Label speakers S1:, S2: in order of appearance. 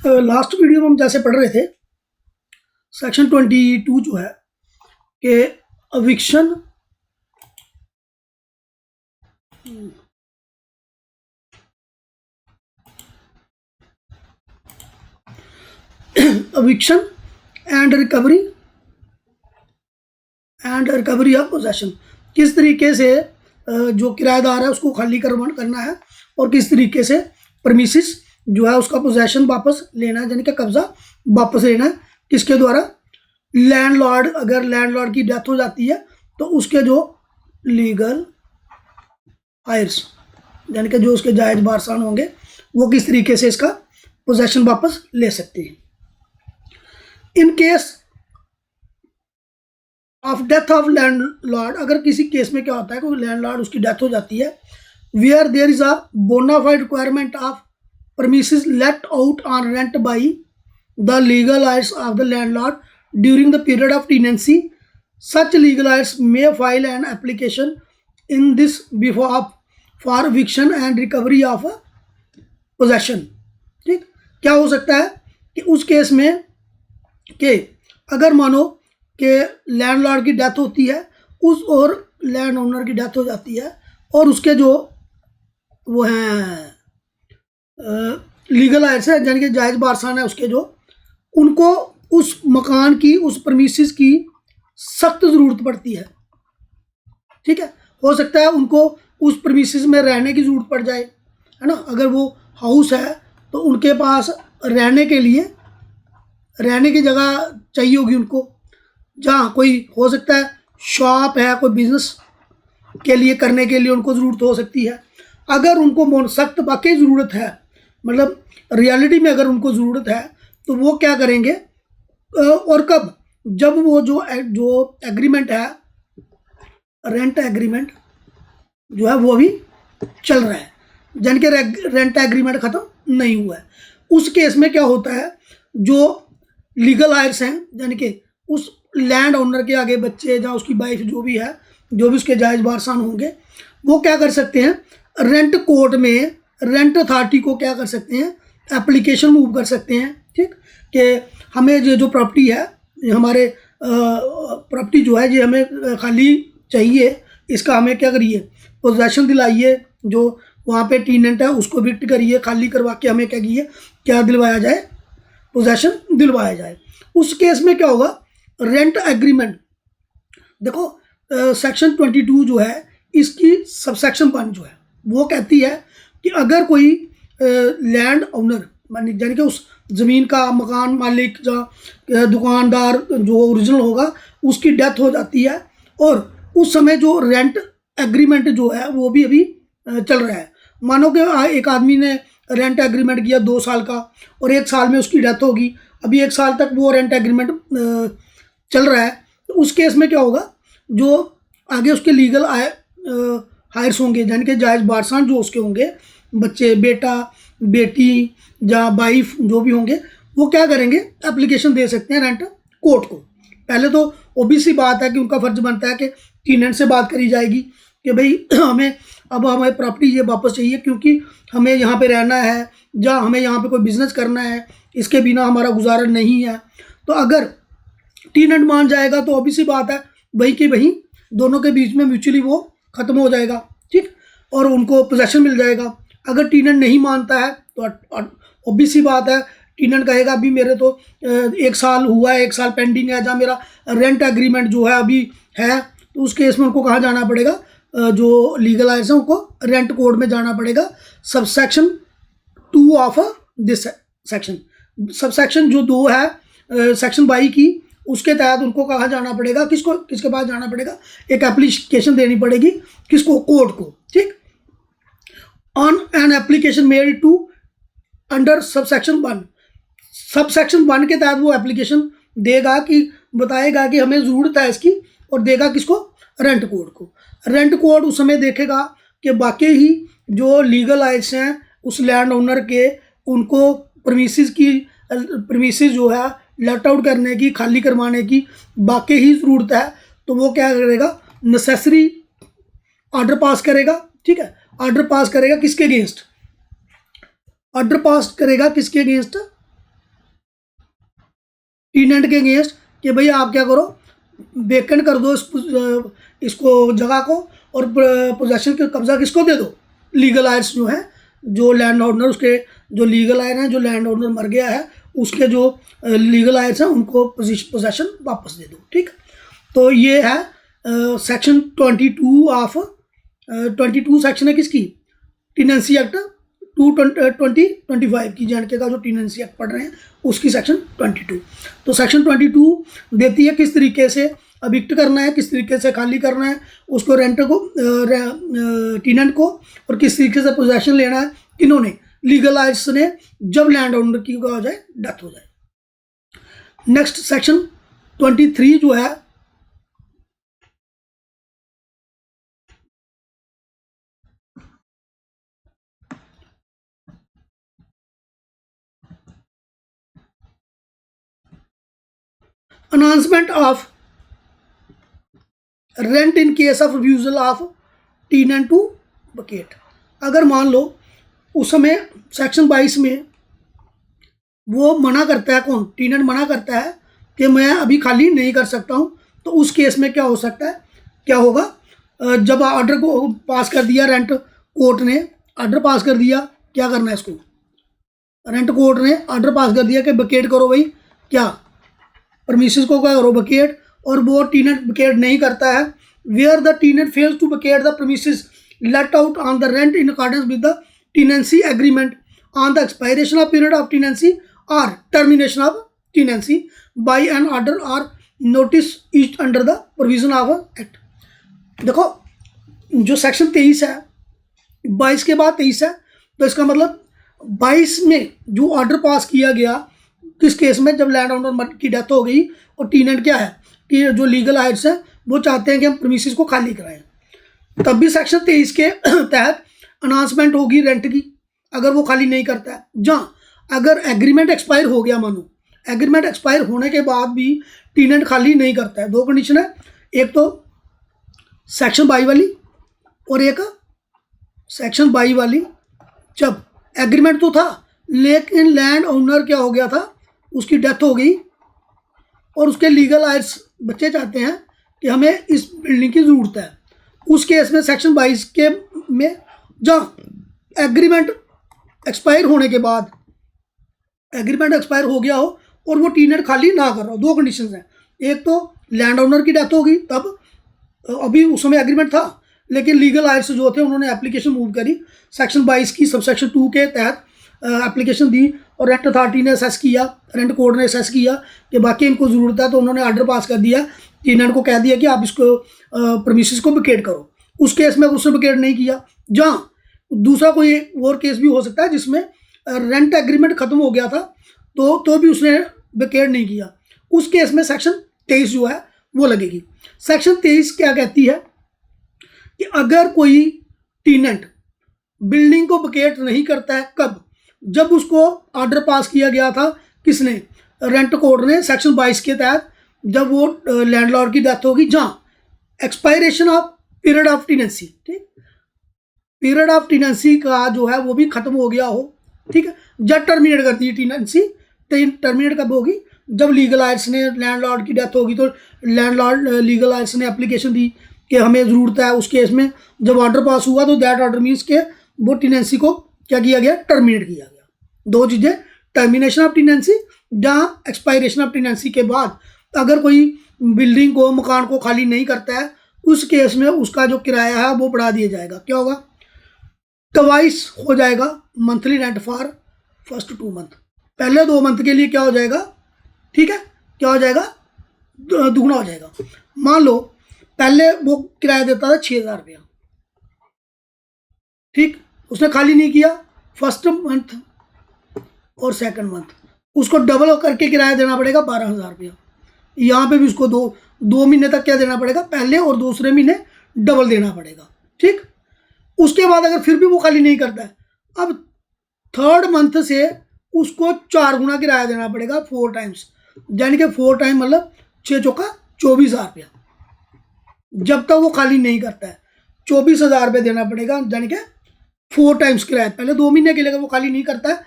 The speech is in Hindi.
S1: लास्ट वीडियो में हम जैसे पढ़ रहे थे सेक्शन 22 जो है कि अविक्शन अविक्शन एंड रिकवरी ऑफ पोजेशन, किस तरीके से जो किराएदार है उसको खाली करना है और किस तरीके से परमिसिस जो है उसका पोजेशन वापस लेना है, यानी कि कब्जा वापस लेना है। किसके द्वारा? लैंडलॉर्ड। अगर लैंडलॉर्ड की डेथ हो जाती है तो उसके जो लीगल हायर्स यानी कि जो उसके जायज वारसान होंगे वो किस तरीके से इसका पोजेशन वापस ले सकते हैं। इन case of death of landlord, अगर किसी केस में क्या होता है कोई लैंडलॉर्ड उसकी डेथ हो जाती है, where there is a bona fide requirement of premises let out on rent by the legal heirs of the landlord during the period of tenancy, such legal heirs may file an application in this behalf for eviction and recovery of possession। ठीक, क्या हो सकता है कि उस केस में कि अगर मानो कि लैंडलॉर्ड की डेथ होती है उस और लैंड ओनर की डेथ हो जाती है और उसके जो वो हैं लीगल हायर्स है यानी कि जायज वारसान है उसके जो, उनको उस मकान की उस प्रमिसेस की सख्त ज़रूरत पड़ती है। ठीक है, हो सकता है उनको उस प्रमिसेस में रहने की ज़रूरत पड़ जाए, है ना। अगर वो हाउस है तो उनके पास रहने के लिए रहने की जगह चाहिए होगी उनको, जहाँ कोई हो सकता है शॉप है, कोई बिजनेस के लिए करने के लिए उनको ज़रूरत हो सकती है। अगर उनको सख्त वाकई ज़रूरत है, मतलब रियलिटी में अगर उनको ज़रूरत है तो वो क्या करेंगे और कब? जब वो जो एग्रीमेंट है, रेंट एग्रीमेंट जो है वो भी चल रहा है, यानी कि रेंट एग्रीमेंट ख़त्म नहीं हुआ है। उस केस में क्या होता है, जो लीगल हायर्स हैं यानी कि उस लैंड ओनर के आगे बच्चे या उसकी वाइफ जो भी है, जो भी उसके जायज वारसान होंगे, वो क्या कर सकते हैं, रेंट कोर्ट में रेंट अथॉरिटी को क्या कर सकते हैं, एप्लीकेशन मूव कर सकते हैं। ठीक, कि हमें ये जो प्रॉपर्टी है, हमारे प्रॉपर्टी जो है ये हमें खाली चाहिए, इसका हमें क्या करिए, पोजेसन दिलाइए। जो वहाँ पे टीनेंट है उसको इविक्ट करिए, खाली करवा के हमें क्या कीजिए, क्या दिलवाया जाए, पोजेसन दिलवाया जाए। उस केस में क्या होगा, रेंट एग्रीमेंट। देखो सेक्शन 22 जो है इसकी सबसेक्शन 1 जो है वो कहती है कि अगर कोई लैंड ओनर यानी कि उस ज़मीन का मकान मालिक या दुकानदार जो ओरिजिनल होगा उसकी डेथ हो जाती है और उस समय जो रेंट एग्रीमेंट जो है वो भी अभी चल रहा है। मानो कि एक आदमी ने रेंट एग्रीमेंट किया 2 साल का और 1 साल में उसकी डेथ होगी, अभी 1 साल तक वो रेंट एग्रीमेंट चल रहा है, तो उस केस में क्या होगा, जो आगे उसके लीगल हायर्स होंगे यानी कि जायज वारसान जो उसके होंगे, बच्चे, बेटा, बेटी या वाइफ जो भी होंगे, वो क्या करेंगे, एप्लीकेशन दे सकते हैं रेंट कोर्ट को। पहले तो ओबीसी बात है कि उनका फर्ज बनता है कि टीनेंट से बात करी जाएगी कि भाई हमें प्रॉपर्टी ये वापस चाहिए क्योंकि हमें यहाँ पे रहना है या हमें यहाँ पे कोई बिजनेस करना है, इसके बिना हमारा गुजारा नहीं है। तो अगर टीनेंट मान जाएगा तो ओबीसी बात है भाई कि भाई दोनों के बीच में म्यूचुअली वो ख़त्म हो जाएगा। ठीक, और उनको पोजेसन मिल जाएगा। अगर टीनेंट नहीं मानता है तो ओबीसी बात है, टीनेंट कहेगा अभी मेरे तो 1 साल हुआ है, 1 साल पेंडिंग है, जहाँ मेरा रेंट एग्रीमेंट जो है अभी है, तो उस केस में उनको कहाँ जाना पड़ेगा, जो लीगल हायर्स हैं उनको रेंट कोड में जाना पड़ेगा। Subsection 2 of this section, subsection जो 2 है सेक्शन 22 की, उसके तहत उनको कहाँ जाना पड़ेगा, किसके पास जाना पड़ेगा, एक एप्लीकेशन देनी पड़ेगी, किसको, कोर्ट को। ठीक, on an application made to under subsection 1, subsection 1 के तहत वो एप्लीकेशन देगा कि बताएगा कि हमें ज़रूरत है इसकी, और देगा किसको, रेंट कोर्ट को। रेंट कोर्ट उस समय देखेगा कि बाकी ही जो लीगल हायर्स हैं उस लैंड ओनर के, उनको प्रमिसेस जो है लेट आउट करने की, खाली करवाने की बाकी ही ज़रूरत है, तो वो क्या करेगा, नेसेसरी ऑर्डर पास करेगा। ठीक है, ऑर्डर पास करेगा किसके अगेंस्ट, ऑर्डर पास करेगा किसके अगेंस्ट, टीनेंट के अगेंस्ट कि भाई आप क्या करो, वेकेंट कर दो इसको जगह को, और पोजेशन का कब्जा किसको दे दो, लीगल आयर्स जो है, जो लैंड ओनर, उसके जो लीगल आयर हैं, जो लैंड ओनर मर गया है उसके जो लीगल आयर्स हैं उनको पोजेशन वापस दे दो। ठीक, तो ये है सेक्शन 22 ऑफ 22 सेक्शन है किसकी, टीनेंसी एक्ट 2025 की, जे का जो टीनेंसी एक्ट पढ़ रहे हैं उसकी सेक्शन 22। तो सेक्शन 22 देती है किस तरीके से अविक्ट करना है, किस तरीके से खाली करना है उसको, रेंट को, टीनेंट को, और किस तरीके से पोजेशन लेना है इन्होंने, लीगल आयर्स ने, जब लैंड ओनर की हो जाए, डेथ हो जाए। नेक्स्ट सेक्शन 23 जो है announcement of rent in case of refusal of tenant to vacate. अगर मान लो उस समय सेक्शन 22 में वो मना करता है, कौन, टीनेंट मना करता है कि मैं अभी खाली नहीं कर सकता हूँ, तो उस केस में क्या हो सकता है, क्या होगा, जब ऑर्डर को पास कर दिया रेंट कोर्ट ने, ऑर्डर पास कर दिया, क्या करना है इसको, रेंट कोर्ट ने ऑर्डर पास कर दिया कि वकेट करो भाई, क्या परमिसेस को क्या करो, वकेट, और वो टीनेंट वकेट नहीं करता है, where the tenant fails to vacate the premises let out on the rent in accordance with the tenancy agreement on the expiration of period of tenancy और termination of tenancy by an order और notice issued under the provision of act. देखो जो सेक्शन 23 है, 22 के बाद 23 है, तो इसका मतलब 22 में जो ऑर्डर पास किया गया किस केस में, जब लैंड ओनर की डेथ हो गई और टीनेंट क्या है कि जो लीगल आयर्स है वो चाहते हैं कि हम प्रीमिसेस को खाली कराएं, तब भी सेक्शन 23 के तहत अनाउंसमेंट होगी रेंट की, अगर वो खाली नहीं करता है। जहाँ अगर एग्रीमेंट एक्सपायर हो गया, मानो एग्रीमेंट एक्सपायर होने के बाद भी टीनेंट खाली नहीं करता है, दो कंडीशन है, एक तो सेक्शन 22 वाली और एक सेक्शन 22 वाली, जब एग्रीमेंट तो था लेकिन लैंड ओनर क्या हो गया था, उसकी डेथ हो गई और उसके लीगल आयर्स बच्चे चाहते हैं कि हमें इस बिल्डिंग की ज़रूरत है, उस केस में सेक्शन 22 के में जहाँ एग्रीमेंट एक्सपायर होने के बाद, एग्रीमेंट एक्सपायर हो गया हो और वो टीनेंट खाली ना कर रहा हो, दो कंडीशंस हैं, एक तो लैंड ओनर की डेथ होगी, तब अभी उस समय एग्रीमेंट था लेकिन लीगल आयर्स जो थे उन्होंने एप्लीकेशन मूव करी, सेक्शन 22 की सबसेक्शन 2 के तहत एप्लीकेशन दी और रेंट अथॉरिटी ने असेस किया, रेंट कोर्ट ने असेस किया कि बाकी इनको ज़रूरत है, तो उन्होंने ऑर्डर पास कर दिया, टीनेंट को कह दिया कि आप इसको प्रीमिसेस को वकेट करो। उस केस में उसने वकेट नहीं किया। जहाँ दूसरा कोई और केस भी हो सकता है जिसमें रेंट एग्रीमेंट ख़त्म हो गया था तो भी उसने वकेट नहीं किया, उस केस में सेक्शन 23 जो है वो लगेगी। सेक्शन 23 क्या कहती है कि अगर कोई टीनेंट बिल्डिंग को वकेट नहीं करता है, कब, जब उसको ऑर्डर पास किया गया था किसने, रेंट कोर्ट ने, सेक्शन 22 के तहत, जब वो लैंडलॉर्ड की डेथ होगी, जहाँ expiration of period of tenancy, ठीक, पीरियड ऑफ टीनेंसी का जो है वो भी खत्म हो गया हो, ठीक है, जब टर्मिनेट करती है टीनेंसी, टर्मिनेट कब होगी, जब लीगल आयर्स ने, लैंडलॉर्ड की डेथ होगी तो लैंडलॉर्ड लीगल आयर्स ने एप्लीकेशन दी कि हमें ज़रूरत है, उस केस में जब ऑर्डर पास हुआ तो दैट ऑर्डर मीन्स के वो टीनेंसी को क्या किया गया, टर्मिनेट किया गया। दो चीज़ें, टर्मिनेशन ऑफ टीनेंसी, जहाँ एक्सपायरेशन ऑफ टीनेंसी के बाद अगर कोई बिल्डिंग को, मकान को खाली नहीं करता है, उस केस में उसका जो किराया है वो बढ़ा दिया जाएगा, क्या होगा, ट्वाइस हो जाएगा monthly rent for first 2 month, पहले 2 मंथ के लिए क्या हो जाएगा, ठीक है, क्या हो जाएगा, दुगना हो जाएगा। मान लो पहले वो किराया देता था 6,000 रुपया, ठीक, उसने खाली नहीं किया फर्स्ट मंथ और सेकंड मंथ, उसको डबल करके किराया देना पड़ेगा 12,000 रुपया। यहाँ पे भी उसको दो महीने तक क्या देना पड़ेगा, पहले और दूसरे महीने डबल देना पड़ेगा, ठीक। उसके बाद अगर फिर भी वो खाली नहीं करता है, अब थर्ड मंथ से उसको 4 गुना किराया देना पड़ेगा, 4 टाइम्स, यानी कि 4 टाइम मतलब 6 चौका 24,000 रुपया। जब तक वो खाली नहीं करता है 24,000 रुपये देना पड़ेगा, यानी कि 4 टाइम्स किराया। पहले 2 महीने के लिए अगर वो खाली नहीं करता है